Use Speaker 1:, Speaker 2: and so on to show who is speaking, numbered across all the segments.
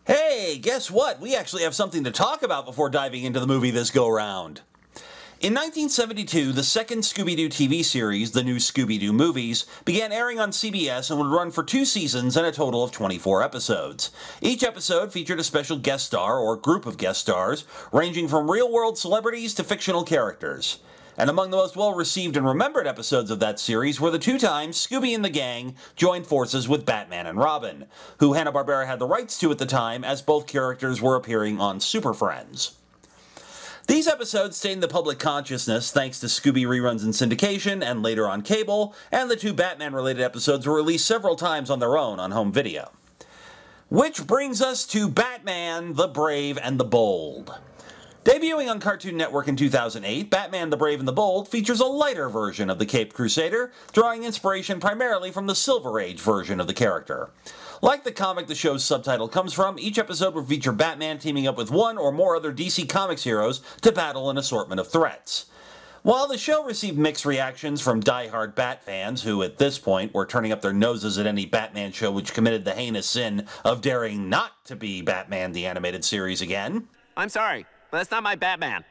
Speaker 1: Hey, guess what? We actually have something to talk about before diving into the movie this go-round. In 1972, the second Scooby-Doo TV series, the new Scooby-Doo movies, began airing on CBS and would run for 2 seasons and a total of 24 episodes. Each episode featured a special guest star or group of guest stars, ranging from real-world celebrities to fictional characters. And among the most well-received and remembered episodes of that series were the 2 times Scooby and the gang joined forces with Batman and Robin, who Hanna-Barbera had the rights to at the time as both characters were appearing on Super Friends. These episodes stayed in the public consciousness thanks to Scooby reruns in syndication and later on cable, and the 2 Batman-related episodes were released several times on their own on home video. Which brings us to Batman, the Brave and the Bold. Debuting on Cartoon Network in 2008, Batman the Brave and the Bold features a lighter version of the Caped Crusader, drawing inspiration primarily from the Silver Age version of the character. Like the comic the show's subtitle comes from, each episode will feature Batman teaming up with one or more other DC Comics heroes to battle an assortment of threats. While the show received mixed reactions from die-hard Bat fans, who at this point were turning up their noses at any Batman show which committed the heinous sin of daring not to be Batman the Animated Series again.
Speaker 2: I'm sorry, but that's not my Batman.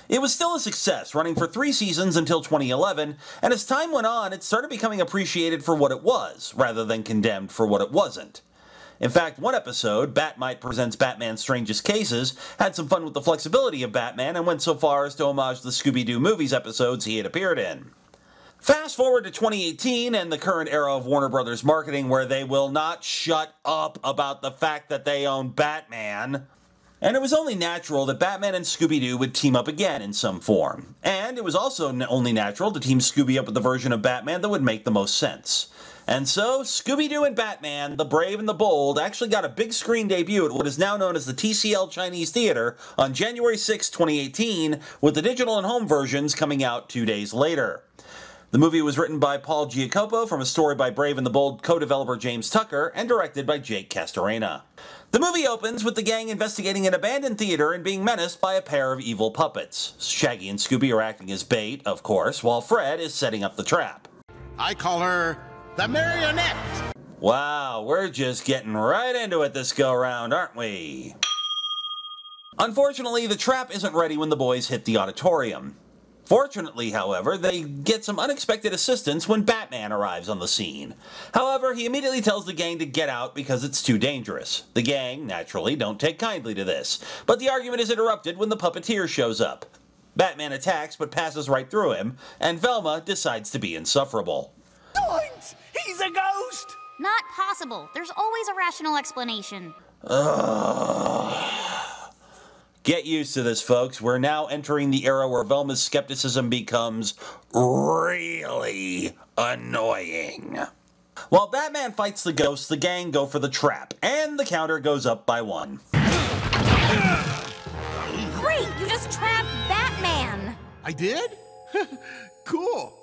Speaker 1: It was still a success, running for 3 seasons until 2011, and as time went on, it started becoming appreciated for what it was, rather than condemned for what it wasn't. In fact, one episode, Batmite Presents Batman's Strangest Cases, had some fun with the flexibility of Batman and went so far as to homage the Scooby-Doo movies episodes he had appeared in. Fast forward to 2018 and the current era of Warner Brothers marketing where they will not shut up about the fact that they own Batman. And it was only natural that Batman and Scooby-Doo would team up again in some form. And it was also only natural to team Scooby up with the version of Batman that would make the most sense. And so, Scooby-Doo and Batman, the Brave and the Bold, actually got a big screen debut at what is now known as the TCL Chinese Theater on January 6, 2018, with the digital and home versions coming out 2 days later. The movie was written by Paul Giacopo from a story by Brave and the Bold co-developer James Tucker and directed by Jake Castorena. The movie opens with the gang investigating an abandoned theater and being menaced by a pair of evil puppets. Shaggy and Scooby are acting as bait, of course, while Fred is setting up the trap.
Speaker 3: I call her the Marionette.
Speaker 1: Wow, we're just getting right into it this go-round, aren't we? Unfortunately, the trap isn't ready when the boys hit the auditorium. Fortunately, however, they get some unexpected assistance when Batman arrives on the scene. However, he immediately tells the gang to get out because it's too dangerous. The gang, naturally, don't take kindly to this, but the argument is interrupted when the puppeteer shows up. Batman attacks but passes right through him, and Velma decides to be insufferable.
Speaker 4: Zoinks! He's a ghost!
Speaker 5: Not possible. There's always a rational explanation.
Speaker 1: Get used to this, folks. We're now entering the era where Velma's skepticism becomes really annoying. While Batman fights the ghosts, the gang go for the trap, and the counter goes up by 1.
Speaker 5: Great! You just trapped Batman!
Speaker 3: I did? Cool.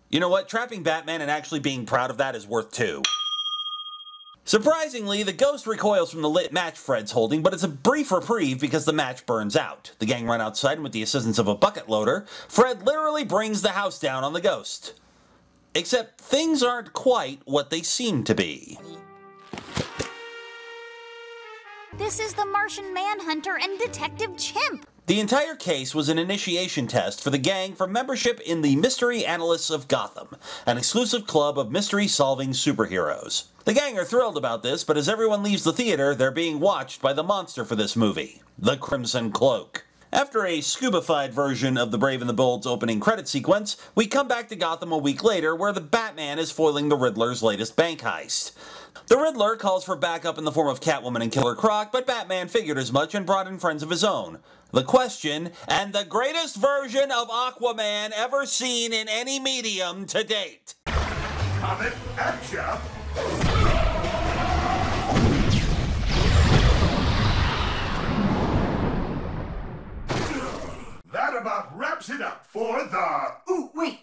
Speaker 1: You know what? Trapping Batman and actually being proud of that is worth 2. Surprisingly, the ghost recoils from the lit match Fred's holding, but it's a brief reprieve because the match burns out. The gang run outside, and with the assistance of a bucket loader, Fred literally brings the house down on the ghost. Except things aren't quite what they seem to be.
Speaker 5: This is the Martian Manhunter and Detective Chimp.
Speaker 1: The entire case was an initiation test for the gang for membership in the Mystery Analysts of Gotham, an exclusive club of mystery-solving superheroes. The gang are thrilled about this, but as everyone leaves the theater, they're being watched by the monster for this movie, the Crimson Cloak. After a scuba-fied version of the Brave and the Bold's opening credit sequence, we come back to Gotham a week later where the Batman is foiling the Riddler's latest bank heist. The Riddler calls for backup in the form of Catwoman and Killer Croc, but Batman figured as much and brought in friends of his own. The Question, and the greatest version of Aquaman ever seen in any medium to date.
Speaker 6: coming at ya. That about wraps it up for the...
Speaker 4: Ooh, wait,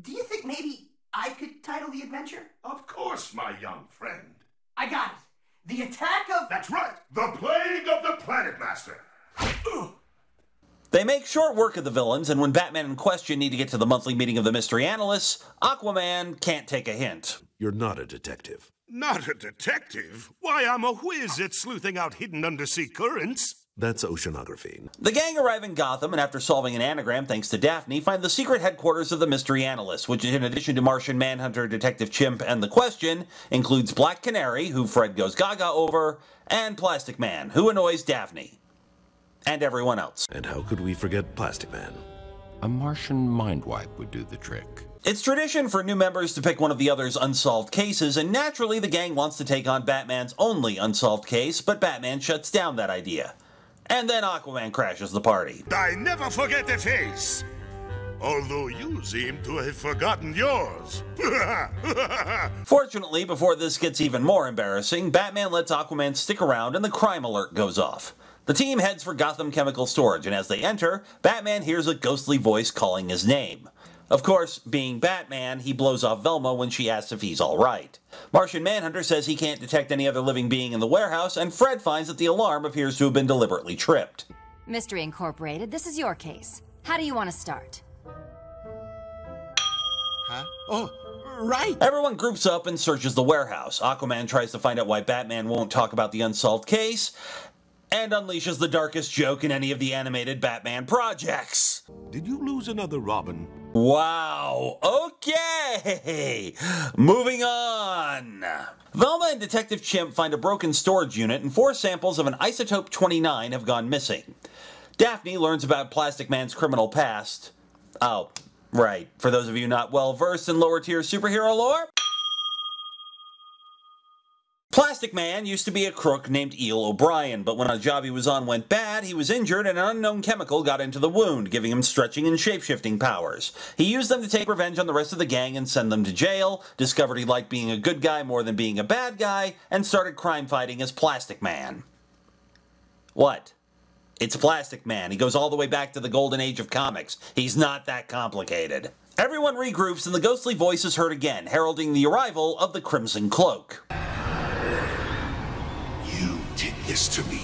Speaker 4: do you think maybe I could title the adventure?
Speaker 6: Of course, my young friend.
Speaker 4: I got it. The attack of...
Speaker 6: That's right, the plague of the Planet Master.
Speaker 1: They make short work of the villains, and when Batman and Question need to get to the monthly meeting of the mystery analysts, Aquaman can't take a hint.
Speaker 7: You're not a detective.
Speaker 6: Not a detective? Why, I'm a whiz at sleuthing out hidden undersea currents.
Speaker 7: That's oceanography.
Speaker 1: The gang arrive in Gotham, and after solving an anagram thanks to Daphne, find the secret headquarters of the mystery analysts, which in addition to Martian Manhunter, Detective Chimp, and The Question, includes Black Canary, who Fred goes gaga over, and Plastic Man, who annoys Daphne. And everyone else.
Speaker 7: And how could we forget Plastic Man?
Speaker 8: A Martian mind wipe would do the trick.
Speaker 1: It's tradition for new members to pick one of the other's unsolved cases, and naturally the gang wants to take on Batman's only unsolved case, but Batman shuts down that idea. And then Aquaman crashes the party.
Speaker 6: I never forget a face. Although you seem to have forgotten yours.
Speaker 1: Fortunately, before this gets even more embarrassing, Batman lets Aquaman stick around and the crime alert goes off. The team heads for Gotham Chemical Storage, and as they enter, Batman hears a ghostly voice calling his name. Of course, being Batman, he blows off Velma when she asks if he's alright. Martian Manhunter says he can't detect any other living being in the warehouse, and Fred finds that the alarm appears to have been deliberately tripped.
Speaker 9: Mystery Incorporated, this is your case. How do you want to start?
Speaker 3: Huh? Oh, right.
Speaker 1: Everyone groups up and searches the warehouse. Aquaman tries to find out why Batman won't talk about the unsolved case, and unleashes the darkest joke in any of the animated Batman projects.
Speaker 6: Did you lose another Robin?
Speaker 1: Wow, okay, moving on. Velma and Detective Chimp find a broken storage unit and 4 samples of an isotope 29 have gone missing. Daphne learns about Plastic Man's criminal past. Oh, right, for those of you not well versed in lower tier superhero lore. Plastic Man used to be a crook named Eel O'Brien, but when a job he was on went bad, he was injured and an unknown chemical got into the wound, giving him stretching and shape-shifting powers. He used them to take revenge on the rest of the gang and send them to jail, discovered he liked being a good guy more than being a bad guy, and started crime fighting as Plastic Man. What? It's Plastic Man. He goes all the way back to the golden age of comics. He's not that complicated. Everyone regroups and the ghostly voice is heard again, heralding the arrival of the Crimson Cloak.
Speaker 6: Did this to me.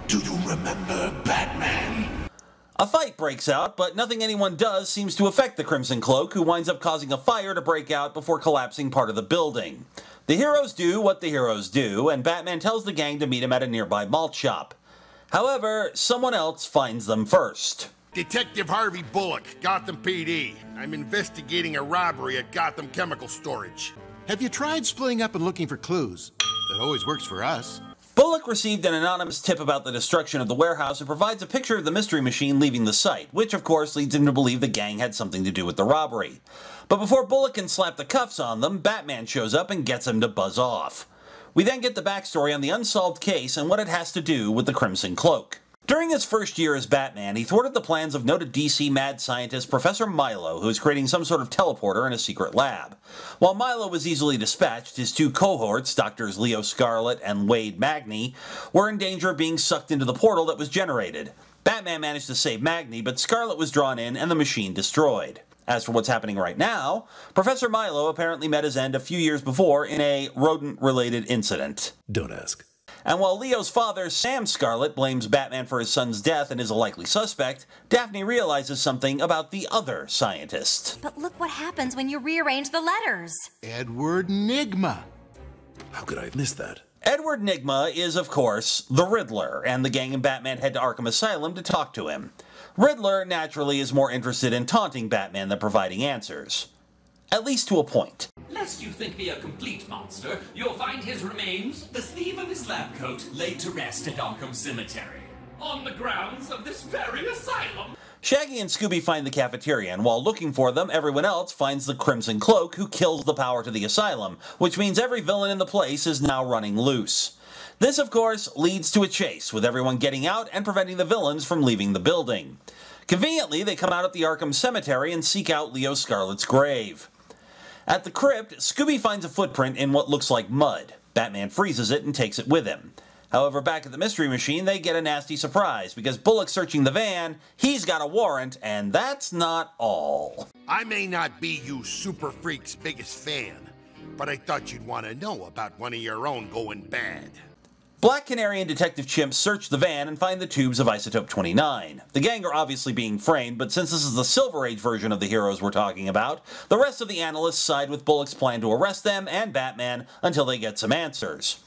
Speaker 6: Do you remember Batman?
Speaker 1: A fight breaks out, but nothing anyone does seems to affect the Crimson Cloak, who winds up causing a fire to break out before collapsing part of the building. The heroes do what the heroes do, and Batman tells the gang to meet him at a nearby malt shop. However, someone else finds them first.
Speaker 3: Detective Harvey Bullock, Gotham PD. I'm investigating a robbery at Gotham Chemical Storage. Have you tried splitting up and looking for clues? That always works for us.
Speaker 1: Bullock received an anonymous tip about the destruction of the warehouse and provides a picture of the mystery machine leaving the site, which of course leads him to believe the gang had something to do with the robbery. But before Bullock can slap the cuffs on them, Batman shows up and gets him to buzz off. We then get the backstory on the unsolved case and what it has to do with the Crimson Cloak. During his first year as Batman, he thwarted the plans of noted DC mad scientist Professor Milo, who was creating some sort of teleporter in a secret lab. While Milo was easily dispatched, his 2 cohorts, Doctors Leo Scarlet and Wade Magni, were in danger of being sucked into the portal that was generated. Batman managed to save Magni, but Scarlet was drawn in and the machine destroyed. As for what's happening right now, Professor Milo apparently met his end a few years before in a rodent-related incident.
Speaker 7: Don't ask.
Speaker 1: And while Leo's father, Sam Scarlet, blames Batman for his son's death and is a likely suspect, Daphne realizes something about the other scientist.
Speaker 9: But look what happens when you rearrange the letters.
Speaker 3: Edward Nygma.
Speaker 7: How could I have missed that?
Speaker 1: Edward Nygma is, of course, the Riddler, and the gang and Batman head to Arkham Asylum to talk to him. Riddler, naturally, is more interested in taunting Batman than providing answers. At least to a point.
Speaker 10: Lest you think me a complete monster, you'll find his remains, the sleeve of his lab coat, laid to rest at Arkham Cemetery, on the grounds of this very asylum.
Speaker 1: Shaggy and Scooby find the cafeteria, and while looking for them, everyone else finds the Crimson Cloak, who kills the power to the asylum, which means every villain in the place is now running loose. This, of course, leads to a chase, with everyone getting out and preventing the villains from leaving the building. Conveniently, they come out at the Arkham Cemetery and seek out Leo Scarlet's grave. At the crypt, Scooby finds a footprint in what looks like mud. Batman freezes it and takes it with him. However, back at the Mystery Machine, they get a nasty surprise, because Bullock's searching the van, he's got a warrant, and that's not all.
Speaker 3: I may not be you super freak's biggest fan, but I thought you'd want to know about one of your own going bad.
Speaker 1: Black Canary and Detective Chimp search the van and find the tubes of isotope 29. The gang are obviously being framed, but since this is the Silver Age version of the heroes we're talking about, the rest of the analysts side with Bullock's plan to arrest them and Batman until they get some answers.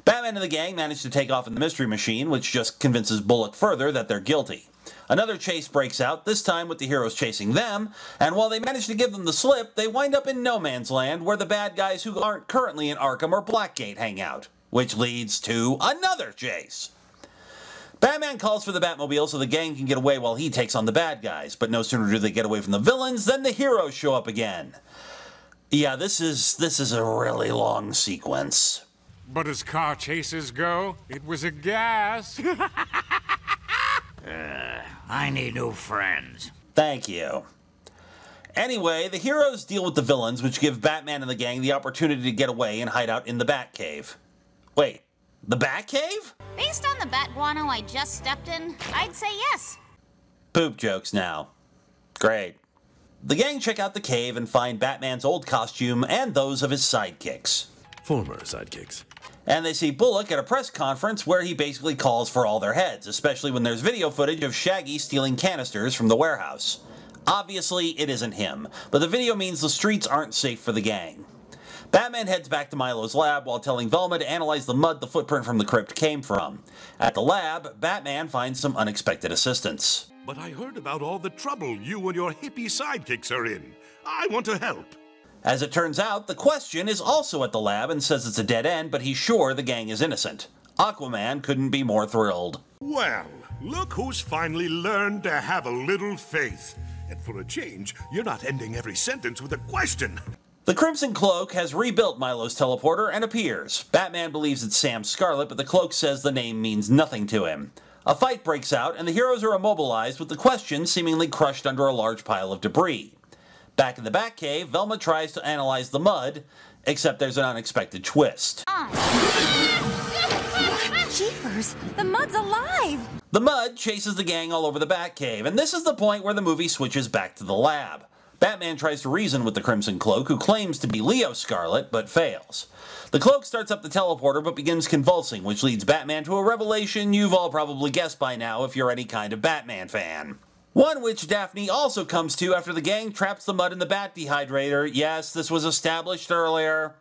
Speaker 1: Batman and the gang manage to take off in the Mystery Machine, which just convinces Bullock further that they're guilty. Another chase breaks out, this time with the heroes chasing them, and while they manage to give them the slip, they wind up in no man's land where the bad guys who aren't currently in Arkham or Blackgate hang out, which leads to another chase. Batman calls for the Batmobile so the gang can get away while he takes on the bad guys, but no sooner do they get away from the villains than the heroes show up again. Yeah, this is a really long sequence.
Speaker 11: But as car chases go, it was a gas.
Speaker 12: I need new friends.
Speaker 1: Thank you. Anyway, the heroes deal with the villains, which give Batman and the gang the opportunity to get away and hide out in the Batcave. Wait, the Batcave?
Speaker 5: Based on the bat guano I just stepped in, I'd say yes.
Speaker 1: Poop jokes now. Great. The gang check out the cave and find Batman's old costume and those of his sidekicks.
Speaker 7: Former sidekicks.
Speaker 1: And they see Bullock at a press conference where he basically calls for all their heads, especially when there's video footage of Shaggy stealing canisters from the warehouse. Obviously, it isn't him, but the video means the streets aren't safe for the gang. Batman heads back to Milo's lab while telling Velma to analyze the mud the footprint from the crypt came from. At the lab, Batman finds some unexpected assistance.
Speaker 6: But I heard about all the trouble you and your hippie sidekicks are in. I want to help.
Speaker 1: As it turns out, the Question is also at the lab and says it's a dead end, but he's sure the gang is innocent. Aquaman couldn't be more thrilled.
Speaker 6: Well, look who's finally learned to have a little faith. And for a change, you're not ending every sentence with a question.
Speaker 1: The Crimson Cloak has rebuilt Milo's teleporter and appears. Batman believes it's Sam Scarlet, but the cloak says the name means nothing to him. A fight breaks out, and the heroes are immobilized with the Question seemingly crushed under a large pile of debris. Back in the Batcave, Velma tries to analyze the mud, except there's an unexpected twist.
Speaker 9: Jeepers, the mud's alive!
Speaker 1: The mud chases the gang all over the Batcave, and this is the point where the movie switches back to the lab. Batman tries to reason with the Crimson Cloak, who claims to be Leo Scarlet, but fails. The Cloak starts up the teleporter, but begins convulsing, which leads Batman to a revelation you've all probably guessed by now if you're any kind of Batman fan. One which Daphne also comes to after the gang traps the mud in the bat dehydrator, yes, this was established earlier,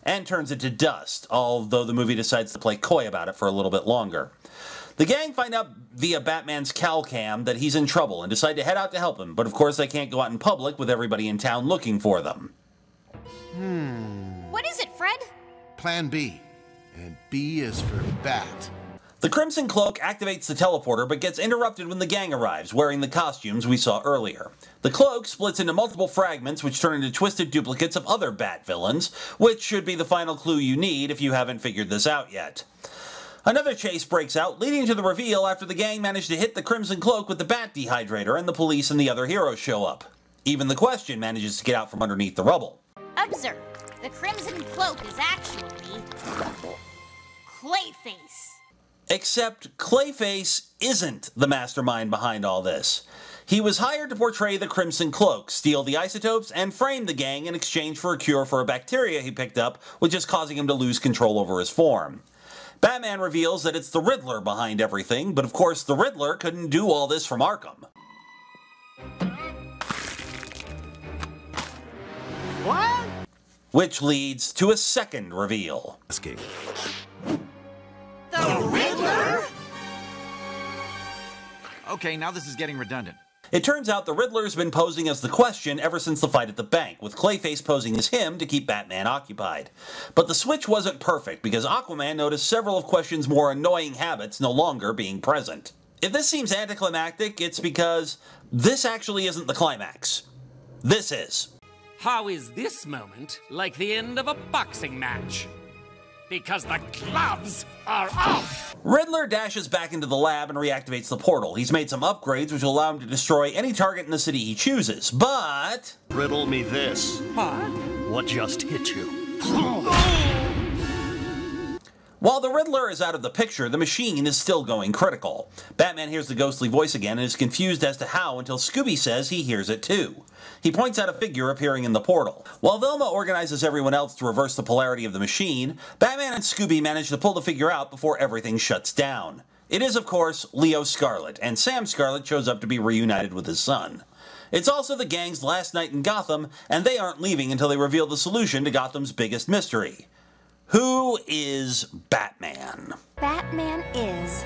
Speaker 1: and turns it to dust, although the movie decides to play coy about it for a little bit longer. The gang find out via Batman's cowl cam that he's in trouble and decide to head out to help him, but of course they can't go out in public with everybody in town looking for them.
Speaker 5: What is it, Fred?
Speaker 3: Plan B. And B is for Bat.
Speaker 1: The Crimson Cloak activates the teleporter but gets interrupted when the gang arrives, wearing the costumes we saw earlier. The cloak splits into multiple fragments which turn into twisted duplicates of other Bat villains, which should be the final clue you need if you haven't figured this out yet. Another chase breaks out, leading to the reveal after the gang manage to hit the Crimson Cloak with the bat dehydrator and the police and the other heroes show up. Even the Question manages to get out from underneath the rubble.
Speaker 5: Observe, the Crimson Cloak is actually Clayface.
Speaker 1: Except Clayface isn't the mastermind behind all this. He was hired to portray the Crimson Cloak, steal the isotopes, and frame the gang in exchange for a cure for a bacteria he picked up, which is causing him to lose control over his form. Batman reveals that it's the Riddler behind everything, but of course the Riddler couldn't do all this from Arkham.
Speaker 12: What?
Speaker 1: Which leads to a second reveal.
Speaker 7: Escape.
Speaker 12: The Riddler? Okay, now this is getting redundant.
Speaker 1: It turns out the Riddler's been posing as the Question ever since the fight at the bank, with Clayface posing as him to keep Batman occupied. But the switch wasn't perfect, because Aquaman noticed several of Question's more annoying habits no longer being present. If this seems anticlimactic, it's because this actually isn't the climax. This is.
Speaker 10: How is this moment like the end of a boxing match?
Speaker 11: because the gloves are off!
Speaker 1: Riddler dashes back into the lab and reactivates the portal. He's made some upgrades which will allow him to destroy any target in the city he chooses, but...
Speaker 13: Riddle me this. Huh? What just hit you?
Speaker 1: While the Riddler is out of the picture, the machine is still going critical. Batman hears the ghostly voice again and is confused as to how until Scooby says he hears it too. He points out a figure appearing in the portal. While Velma organizes everyone else to reverse the polarity of the machine, Batman and Scooby manage to pull the figure out before everything shuts down. It is, of course, Leo Scarlet, and Sam Scarlet shows up to be reunited with his son. It's also the gang's last night in Gotham, and they aren't leaving until they reveal the solution to Gotham's biggest mystery. Who is Batman?
Speaker 9: Batman is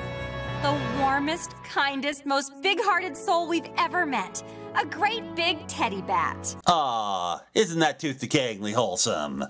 Speaker 9: the warmest, kindest, most big-hearted soul we've ever met. A great big teddy bat.
Speaker 1: Aw, isn't that tooth-decayingly wholesome?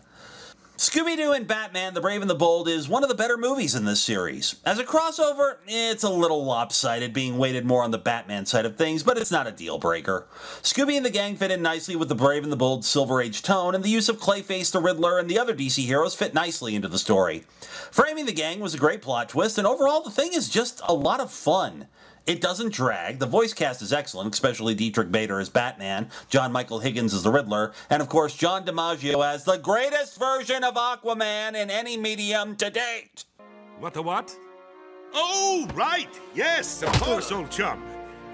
Speaker 1: Scooby-Doo and Batman, the Brave and the Bold is one of the better movies in this series. As a crossover, it's a little lopsided, being weighted more on the Batman side of things, but it's not a deal-breaker. Scooby and the gang fit in nicely with the Brave and the Bold's Silver Age tone, and the use of Clayface, the Riddler, and the other DC heroes fit nicely into the story. Framing the gang was a great plot twist, and overall the thing is just a lot of fun. It doesn't drag, the voice cast is excellent, especially Dietrich Bader as Batman, John Michael Higgins as the Riddler, and of course John DiMaggio as the greatest version of Aquaman in any medium to date!
Speaker 6: What the what? Oh, right! Yes, of course, old chum.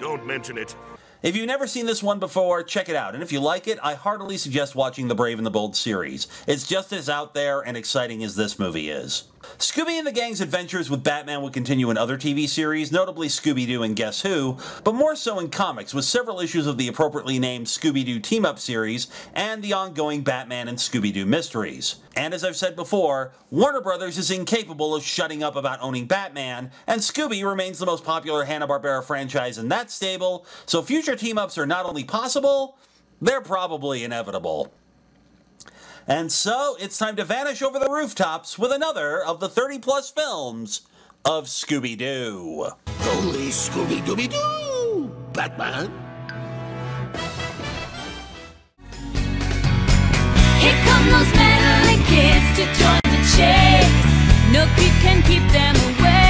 Speaker 6: Don't mention it.
Speaker 1: If you've never seen this one before, check it out, and if you like it, I heartily suggest watching the Brave and the Bold series. It's just as out there and exciting as this movie is. Scooby and the gang's adventures with Batman would continue in other TV series, notably Scooby-Doo and Guess Who, but more so in comics, with several issues of the appropriately named Scooby-Doo Team-Up series and the ongoing Batman and Scooby-Doo mysteries. And as I've said before, Warner Brothers is incapable of shutting up about owning Batman, and Scooby remains the most popular Hanna-Barbera franchise in that stable, so future team-ups are not only possible, they're probably inevitable. And so, it's time to vanish over the rooftops with another of the 30-plus films of Scooby-Doo.
Speaker 3: Holy Scooby-Dooby-Doo! Batman!
Speaker 14: Here come those meddling kids to join the chase. No creep can keep them away.